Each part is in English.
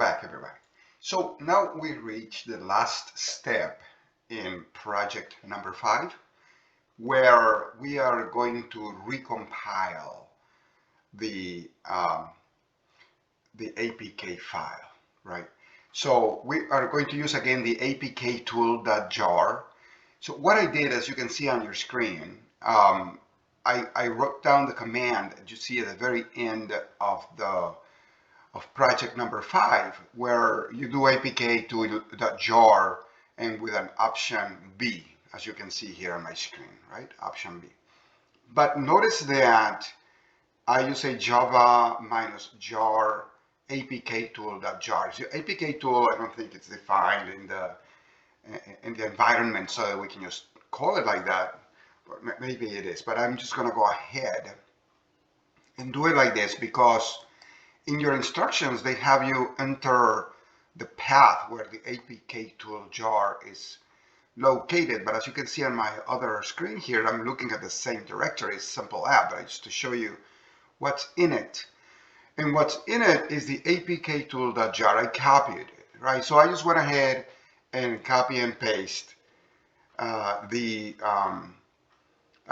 back, everybody. So now we reach the last step in project number 5, where we are going to recompile the APK file, right? So we are going to use again the apktool.jar. So what I did, as you can see on your screen, I wrote down the command that you see at the very end of project number 5, where you do apktool.jar and with an option B, as you can see here on my screen, right? Option B. But notice that I use a Java -jar apktool.jar. So apktool, I don't think it's defined in the environment, so that we can just call it like that. But maybe it is, but I'm just going to go ahead and do it like this, because in your instructions they have you enter the path where the apktool.jar is located. But as you can see on my other screen here, I'm looking at the same directory, it's simple app, but just to show you what's in it. And what's in it is the apktool.jar. I copied it, right? So I just went ahead and copy and paste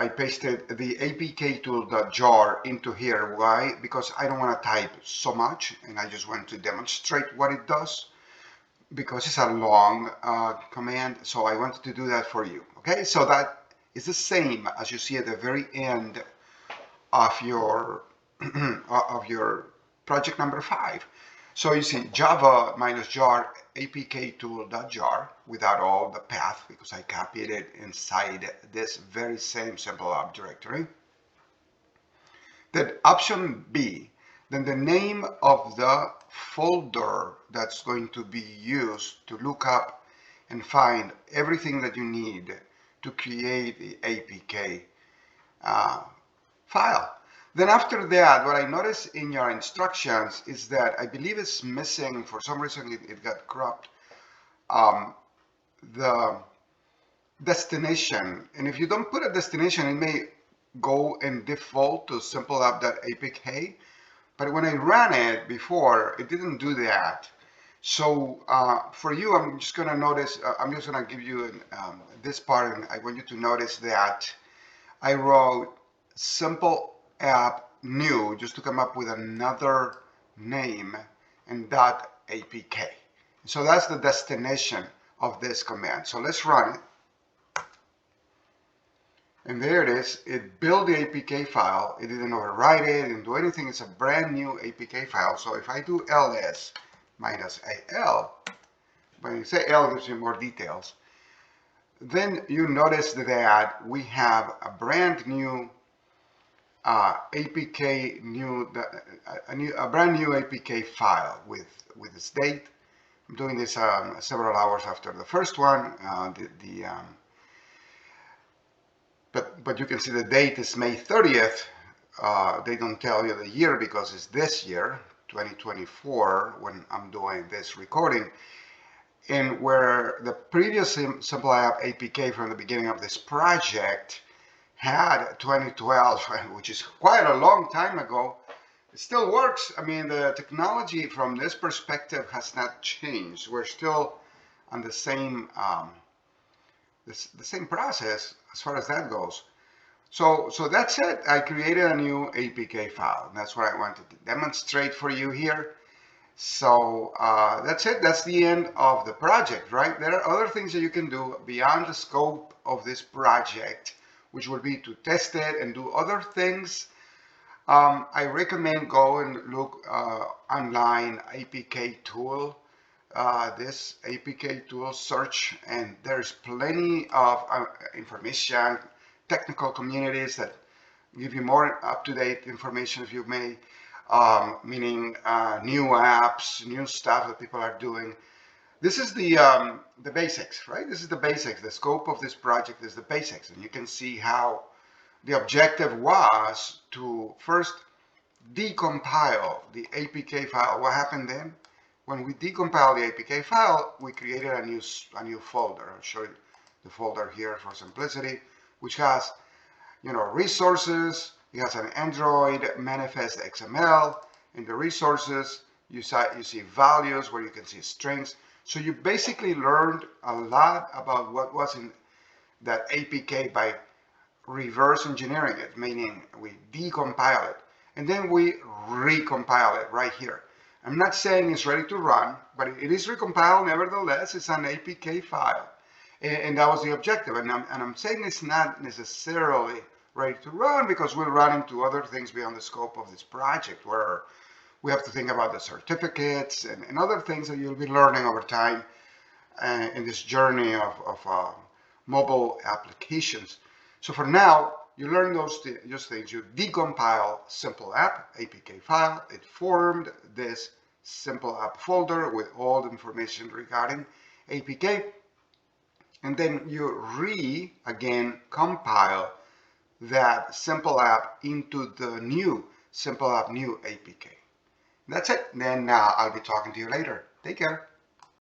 I pasted the apktool.jar into here. Why? Because I don't want to type so much, and I just want to demonstrate what it does, because it's a long command, so I wanted to do that for you. Okay, so that is the same as you see at the very end of your project number 5. So you see Java -jar apktool.jar without all the path, because I copied it inside this very same simple app directory. Then option B, then the name of the folder that's going to be used to look up and find everything that you need to create the APK file. Then after that, what I noticed in your instructions is that I believe it's missing, for some reason it got cropped, the destination. And if you don't put a destination, it may go and default to simple app.apk. But when I ran it before, it didn't do that. So for you, I'm just going to notice, I'm just going to give you this part, and I want you to notice that I wrote simple app new just to come up with another name and .apk. So that's the destination of this command. So let's run it. And there it is. It built the APK file. It didn't overwrite it, didn't do anything. It's a brand new APK file. So if I do ls -al, when you say L, it gives you more details. Then you notice that we have a brand new APK a brand new APK file with its date. I'm doing this several hours after the first one. But you can see the date is May 30th. They don't tell you the year because it's this year, 2024, when I'm doing this recording. And where the previous simple app APK from the beginning of this project had 2012, which is quite a long time ago, it still works. I mean, the technology from this perspective has not changed. We're still on the same the same process as far as that goes. So that's it. I created a new APK file. And that's what I wanted to demonstrate for you here. So that's it. That's the end of the project, right? There are other things that you can do beyond the scope of this project, which would be to test it and do other things. I recommend go and look online, APK tool, this APK tool search, and there's plenty of information, technical communities that give you more up-to-date information, if you may, meaning new apps, new stuff that people are doing. This is the basics, right? This is the basics. The scope of this project is the basics, and you can see how the objective was to first decompile the APK file. What happened then? When we decompile the APK file, we created a new folder. I'll show you the folder here for simplicity, which has, resources. It has an Android manifest XML in the resources. You see values where you can see strings. So you basically learned a lot about what was in that APK by reverse engineering it, meaning we decompile it and then we recompile it right here. I'm not saying it's ready to run, but it is recompiled nevertheless. It's an APK file. And that was the objective. And I'm saying it's not necessarily ready to run because we'll run into other things beyond the scope of this project where we have to think about the certificates and other things that you'll be learning over time in this journey of mobile applications. So for now, you learn those things. You decompile simple app, APK file. It formed this simple app folder with all the information regarding APK. And then you again, compile that simple app into the new simple app new APK. That's it. Then I'll be talking to you later. Take care.